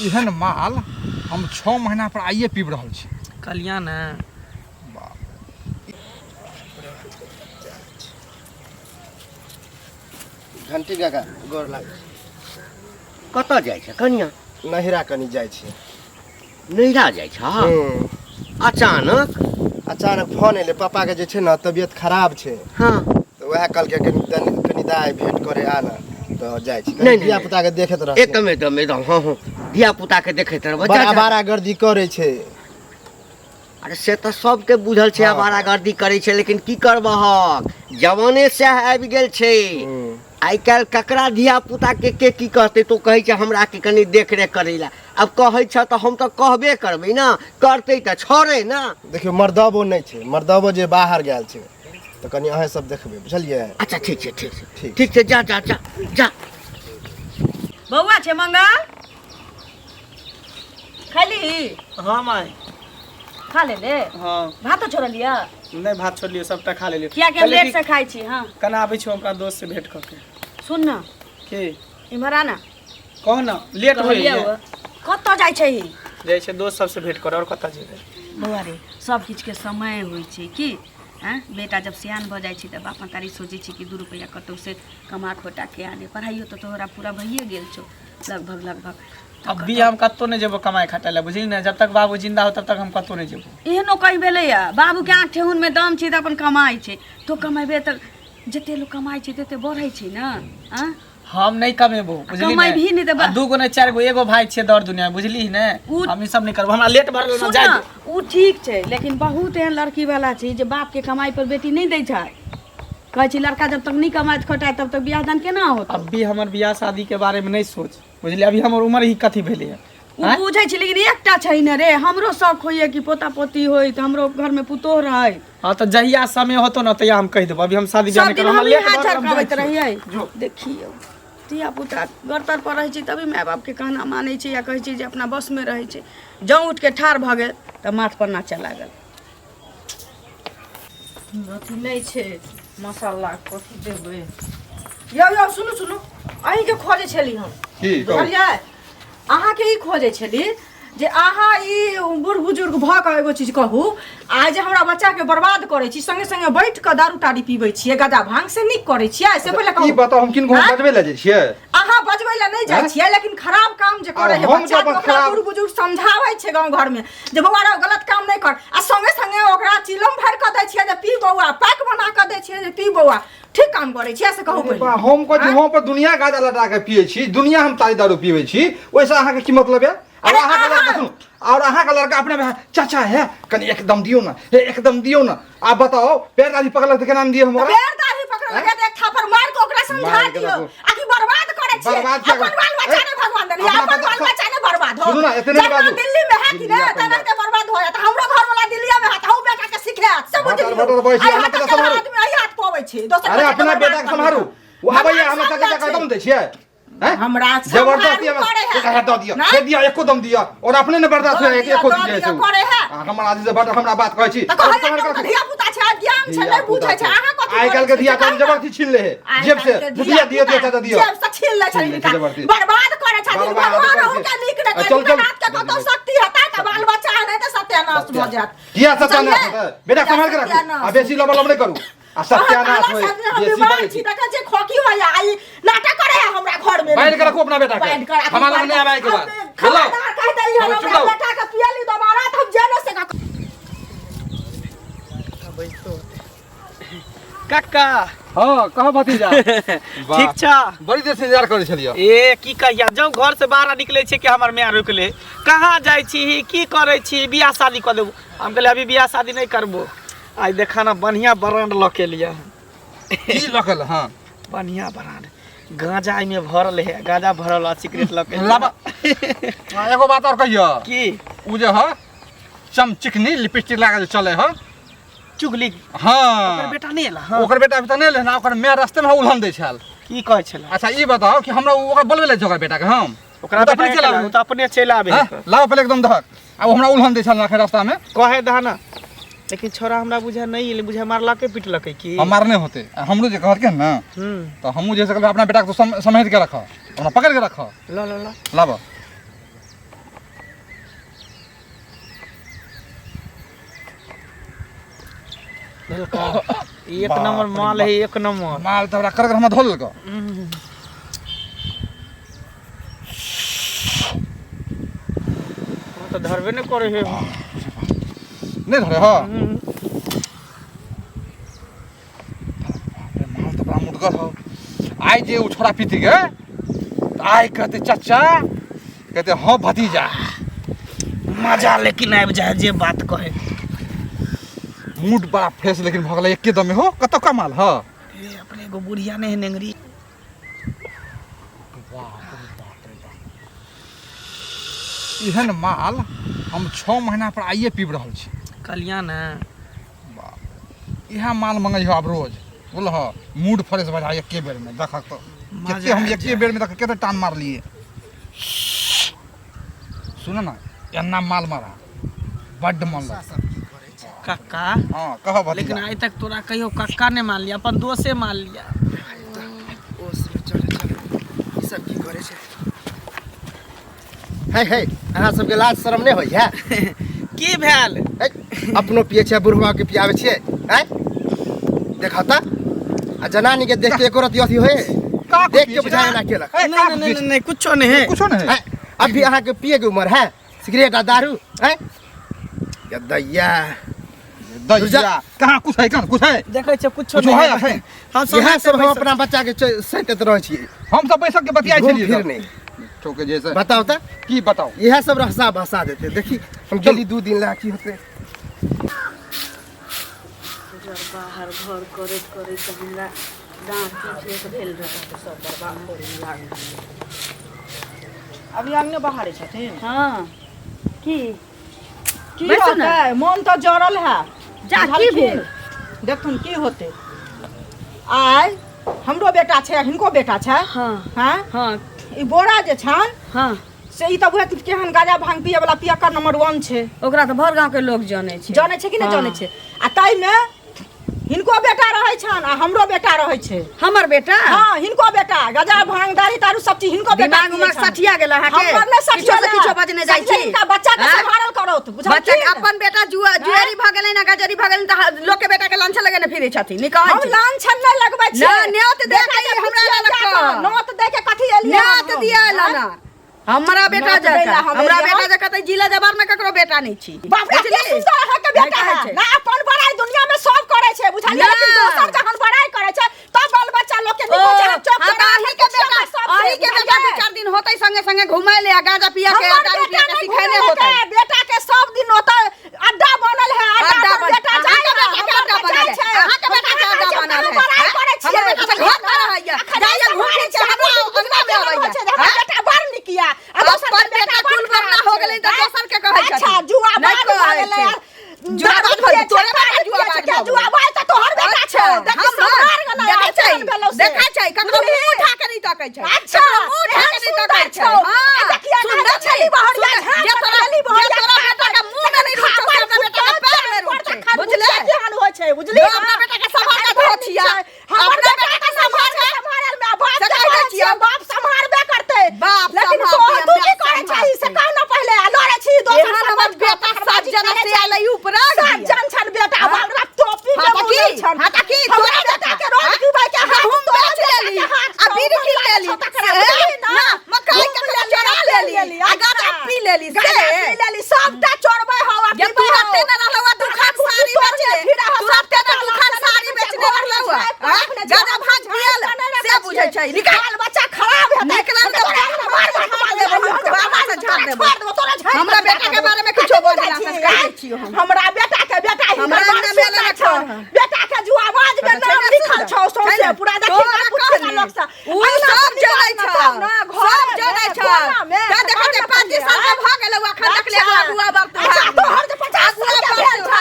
एहन माल हम 6 महीना पर आइए पीब रहल छी। कलिया ना घंटी काका गोर लाग। कतऽ जाइ छ कनिया? नहिरा कनी जाइ छी। नैरा जाइ छ? अचानक फोन एले पापा के जे छै ना तबियत खराब छै। हाँ तो वह कल के कनी दाई भेंट करे आना तो जाइ छी। नहीं, धिया पुता के देखत रह। एकदम हाँ धिया पुता के देखैत रह। बड़ा गर्दी करे छै। अरे से तो सबके बुझल छै आवारागर्दी करे छै, लेकिन की करबहक जवाने से आबि गेल छै। आई काल्हि ककरा धिया पुता के की कहते तो कहै छै हमरा के कनी देख रेख करै ला। अब कहै छ तो हम तो कहबे करबै ना, करते तो छोड़े ना। देखियो मर्दबो नहीं छै, मर्दबो जे बाहर गेल छै तो कनी अहे सब देखबे बुझलिए। अच्छा ठीक छै जा जा जा जा। बौआ छै मंगल खाली? हाँ माय खा ले ले। हाँ भातो छोड़ लिया? नहीं भात छोड़ लियो, सबटा खा लेलियो। किया के लेट से खाई छी? हां कना आबै छी हमरा दोस्त से भेंट करके। सुन ना के इमहर आना। कह ना लेट होइए। कत जाय छै? जाइ छै दोस्त सबसे भेंट करे। और कत जेबै? बौआ रे सब किछ के समय होय छै की बेटा जब सियान भ जाइ छै त बाप तारी सोचे छी कि 2 रुपया कतौ से कमा खोटा के आने। पढ़ाइयो तो तोहरा पूरा भइए गेल छौ लगभग। अब भी हम कतो नहीं जेबो कमाई खटाले, बुझली ना। जब तक बाबू जिंदा हो तब तक हम कतो नहीं जेबो। एहनो कहि भेलैया बाबू के आँख ठेहुन में दम छै त अपन कमाई छै। तो कमाइबे त जते लोग कमाई छै तते बढ़ै छै ना। हम नहीं कमेबो, बुझली कमाई भी नहीं ना। 2 गो नहीं 4 गो एगो भाई छै दौड़ दुनिया में, बुझली ना। हम ई सब नहीं करबो। हमरा लेट भरल ना जाय। उ ठीक छै, लेकिन बहुत एहन लड़की वाला छै जे बाप के कमाई पर बेटी नहीं दै छै। कहै छी लड़का जब तक नहीं कमाए खटाए तब तक बियाह दान केना होतै? अब भी हमर बियाह शादी के बारे में नहीं सोच, बुझली। अभी हमर उम्र ही कथी भेलै है। उ बुझै छी, लेकिन एकटा छै न रे, हमरो शौक होइए कि पोता पोती होई त हमरो घर में पुतोह रहै। हां त जहिया समय होतो ना तहिया हम कह देबो। अभी हम शादी ब्याह नहीं करब। हम लेट करबैत रहियै। देखियो धिया पुता घर तर पर रहै छी तभी माय बाप के कहना मानै छै या कहै छै जे अपना बस में रहै छै। जौ उठ के ठाड़ भ गेल त माथ पर नाचे लागल। अथी नहीं छै मसाला कथी देबै? यो सुनु अहीं के खोजे छली हम की बुझलियै? अहाँ के ई खोजे छली जे अहाँ ई बूढ़ बुजुर्ग भ के एगो चीज कहू। आइ जे हमरा बच्चा के बर्बाद करे छी, संगे संगे बैठ के दारू ताड़ी पीबै छियै, गदा भांग से नीक करे छियै? से पहिले कहू। ई बताओ हम किनको बजबै ले जाइ छियै? अहाँ बजबै ले नहीं जाइ छियै, लेकिन खराब काम जे करे है बच्चा के ओकरा बूढ़ बुजुर्ग समझाबै छै गांव घर में जे बौआ रे गलत काम नहीं कर। आ संगे संगे ओकरा चिलम भर के दै छियै जे पी बौआ, पैक बना के दै छियै जे पी बौआ। ठीक काम करे छियै से कहू पहिले। हम को हम पर दुनिया गाजा लटा के पिए छी, दुनिया हम तारी दारू पीबै छी, ओइसे अहाँ के की मतलब है? और अहाँ का लड़का सुनो, और अहाँ का लड़का अपने में चाचा है कनी एकदम दियो ना, एकदम दियो ना। आप बताओ पैर दाढ़ी पकड़ के नाम दियो हमरा? पैर दाढ़ी पकड़ के एक थापर मार के ओकरा समझा दियो। आखिर बर्बाद करे छी अपन बाल बच्चा ने भगवान दे, अपन बाल बच्चा ने बर्बाद हो। सुनो ना इतने बात दिल्ली में है कि ना तना के बर्बाद हो जाता। हमरो घर वाला दिल्ली में है त हम बेटा के सिखा सब बुझियो। आदमी आई हाथ कोबै छी दोसर। अरे अपना बेटा के संभारू। वो आबैया हम चाचा का कदम दै छियै? हमरा जबरदस्ती हमें दे दिया, दे दिया, एको दम दिया। और अपने ने बर्दाश्त होए एको दिया से हमरा आदि से हमरा बात कहै छी। धिया पुता छै, ज्ञान छै, नहीं बुझै छै। अहाँ कथि आइ काल के धिया पुता जबरदस्ती छीन ले है जेब से। दिया दिया चाचा दिया जेब से छीन ले छै, बर्बाद करे छै। भगवान हुनका नीक न करे, हाथ के कतो शक्ति हता त बाल बच्चा नहीं त सत्यानाश भ जात। किया सत्यानाश होता? बेटा संभाल के रख, आ बेसी लबल नहीं करू। आ सत्यानाश होए बेसी बात छी तक जे खोकी होया आई नाटक करे है हमरा घर में। बैठ के रखो अपना बेटा के, हमारा नहीं आवे के बाद। हेलो कह दई हमरा बेटा के पियली दोबारा त हम जेल से काका। हां कह भतीजा। ठीक छ? बड़ी देर से इंतजार करे छलियो। ए की कहिया जब घर से बाहर निकले छै कि हमर माय रोकले कहाँ जाय छी की करे छी? बियाह शादी कर देबो। हम कहले अभी बियाह शादी नहीं करबो। आज देखा ना बढ़िया ब्रांड लके लिया। की लकल? हां बढ़िया ब्रांड गांजा में भरल है, गांजा भरल आ सिगरेट लके लाबा। एगो बात और कहियो की उ जे ह चमचिकनी लिपस्टिक लगा के चले ह चुगली। हां ओकर बेटा नहीं एला? हां ओकर बेटा अभी त नहीं लेना, ओकर मैं रास्ते में उल्हन दे छल। की कहै छला? अच्छा ई बताओ कि हमरा ओकर बोलबे ले ओकर बेटा के हम ओकरा बेटा चला अपने चला आबे। लाओ पहले एकदम धक। अब हमरा उल्हन दे छल ना रास्ता में कहे दहना लेकिन छोरा हमरा बुझा नहीं ले बुझा मारलके पिटलके की हमार नहीं होते हमरो जे कहलके ना तो हमहू जैसे कहलबे अपना बेटा को समेट के रख अपना पकड़ के रख ला ला ला लाब एक नंबर माल है एक नंबर माल तो कर हम धोल लगा तो धरबे न करे है नहीं धरे हां माल तो बड़ा मुटगर हो आई जे उ छोरा पीती के आई कहते चाचा कहते हां भतीजा मजा लेकिन आबि जाए जे बात कहे मूड बड़ा फ्रेश लेकिन भगला एके दम में हो कत का माल ह ए अपने एगो बुढ़िया ने नेंगरी इहन माल हम 6 महीना पर आइए पीब रहल छी कल्याण इहा माल मंगै हो अब रोज बोल ह मूड फ्रेश भऽ जाए एके बेर में देख तो केते हम एके बेर में देख केते टान मार लिए सुन ना एन्ना माल मारा बड्ड मन काका हां कह भतीजा लेकिन आज तक तोरा कहियो काका ने मान लिया अपन दोसे मान लिया ई सब की करे छै हे अहाँ सबके लाज शरम नहीं होइया की भेल अपनो पिए छै बुढ़वा के पियावे छियै हैं देखा त आ जनानी के देख के एको रति अथी होए देख के बुझाए ना केलक नहीं कुछो नहीं है कुछो नहीं हैं अभी अहाँ के पिए के उम्र है सिगरेट आ दारू हैं या दैया दैया कहां कुछ है कहां कुछ है देखे छ कुछो कुछो नहीं है हम सब यह सब हम अपना बच्चा के सैंतत रह छियै हम सब बैसक के बतियाई घूम छलिए फिर नहीं चौके जैसे बताओ त की बताओ यह सब रहसा बसा देते देखी हम गेली 2 दिन ला की होते बाहर घर करैत करैत हमरा दाँत पीछे भेल रहै तऽ सब बर्बाद करे लागल अभी अंगने बाहरे छथिन हाँ की की होतै मन तो जड़ल है जा की भेल देखथुन की होते आइ हमरो बेटा छै हिनको बेटा छै हाँ हैं हाँ ई बोरा जे छन हाँ से ई तऽ उहे केहन गाजा भांग पिए वाला पियक्कर नंबर 1 छै ओकरा तऽ भर गाँव के लोग जाने छै जाने छै कि नहीं हाँ। जाने छै आ ताई में हिनको बेटा रहै छन आ हमरो बेटा रहै छै हमर बेटा हां हिनको बेटा गजा भांग दारू तारू सब चीज हिनको बेटा दिमाग उमर सठिया गेल अहाँ के हमर ने सठिया किछो से किछो बजने जाइ छी इनका बच्चा के हाँ? संभालल करो तो बुझा बच्चा के अपन बेटा जुआरी भ गेलै ना गजरी भ गेलै त लोग के बेटा के लांछन लगेने फिरै छथिन निकाल हम लांछन नै लगबै छी ना न्योत दे के हमरा लग नोत दे के कथि एलियै न्योत दिया लाना हमरा बेटा न्योत दैला जका हम हमरा एलियै। बेटा जका त जिला जबार में ककरो बेटा नहीं छी बाप रे के सुंदर है के बेटा नहीं कहै है छै। ना अपन बड़ाई दुनिया में सब करे छै बुझलियै ना। लेकिन दोसर जखन बड़ाई करे छै तब बाल बच्चा लोग के निको छै चौक हाँ, अहीं के बेटा 2-4 दिन होतै संगे संगे घुमाय ले गांजा पिया के दारू पिया के सिखाने होतै बेटा के सब दिन होता अड्डा बनल है अड्डा बन बेटा अहाँ के बेटा के अड्डा बनल है अहाँ के बेटा के अड्डा बनल है बड़ाई करे छी हमर बेटा के घर पर रहैया जाइए घूम के हमरा अंगना में आबैया बेटा बड़ निकिया अपन बेटा कुल वरना हो गेलै त दोसर के कहै छै अच्छा जुआ बात भ गेलै जुआ बात भ गेलै तोरे बेटा जुआ बात भ जुआ बात त तोहर बेटा छै देखा छै ककरो मुंह उठा के नहीं तकै छै अच्छा मुंह उठा के नहीं तकै छै हां देखिए सुंदर छै जे तोरा बेटा के मुंह में नहीं रुचो से अपना बेटा के पैर में रुचो बुझले ध्यान होय छै बुझली अपना बेटा के संभाल के धोथिया अपना बेटा के संभाल के संभाल में बाप से कहै छियै बाप संभालबे करते बाप लेकिन संभाल तू की करे छै से कहना पहले लड़े छी दोसर एहन हमर बेटा सब जन से आलै ऊपर सब जन छन बेटा बाबरा टोपी हां त की हां त की तोरा बेटा के रोज पीबै के हम बेच लेली आ बीड़ी पी लेली ना मकई के चरा लेली आ गाजा पी लेली से सबटा चोरबै हवा ये तू रहते न रहलवा दुकान साड़ी बेचले तू रहते न दुकान साड़ी बेचने रहलवा गाजा भांज गेल से बुझै छै निकाल बच्चा खराब है निकल के बाबा से झाड़ देबो हमरा बेटा के बारे में कुछो बोलला से कह छियो हम हमरा बेटा के बेटा ही हमरा नाम में लगा बेटा के जुआबाज में नाम लिखल छौ सौंसे पूरा देखि ना पूछे लोग सा उ सब जानै छ सब जानै छ का देखते 5 साल के भ गेल अखन तक ले बुआ बाप तोहर जे 50 साल के भेल छ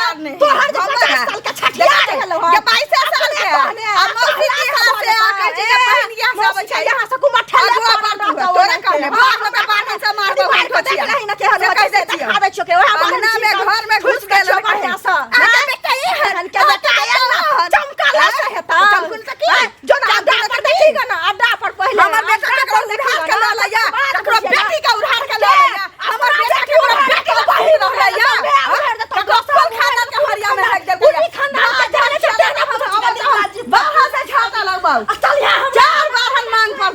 तोहर जे 50 साल के छठिया गेल हो ये 22 साल के आ मौसी की हाथ से आके जे बहनिया सब आबै छै यहां से कुमा ठेले बुआ बाप तोरा कहले बाप में पानी से मार दो नहीं ना के हर कैसे दिखा दे छके ओहा अंगना में घर में घुस गेल बढ़िया सा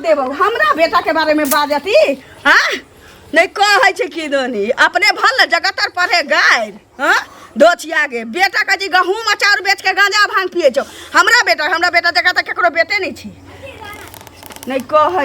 देबो हमरा बेटा के बारे में बाजती हाँ नहीं कहै छै की दोनी अपने भल जगतर पढ़े गाय हाँ दोछिया गे बेटा का जी गहूम अचार बेच के गांजा भांग पिए छो हमरा बेटा जगह तक केकरो बेटे नहीं छी नहीं कहै